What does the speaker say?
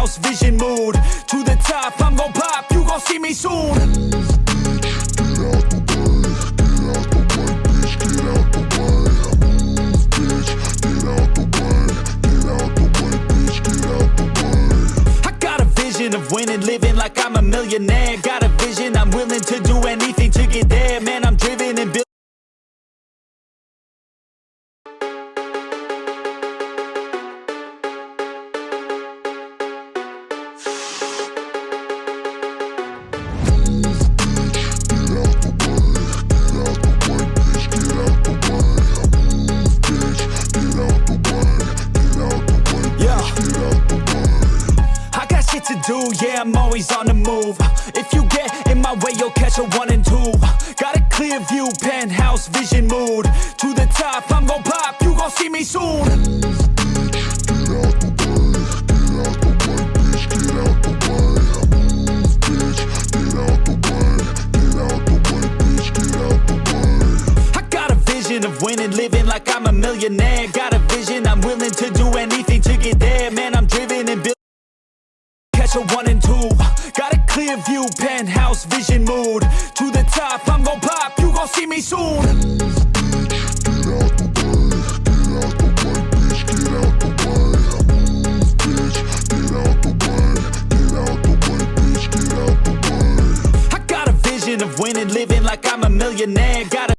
penthouse vision mood. To the top, I'm gon' pop, you gon' see me soon. Of winning, living like I'm a millionaire. Got a vision, I'm willing to do anything to get there. Man, I'm driven and built. To do, yeah, I'm always on the move. If you get in my way, you'll catch a 1 and 2. Got a clear view, penthouse vision mood. To the top, I'm gon' pop, you gon' see me soon. I got a vision of winning, living like I'm a millionaire. Got a vision, I'm willing to do anything to get there. Man, I'm driven and built. Catch a 1 and 2. Got a clear view, penthouse vision mood. To the top, I'm gon' pop, you gon' see me soon. I got a vision of winning, living like I'm a millionaire. Got a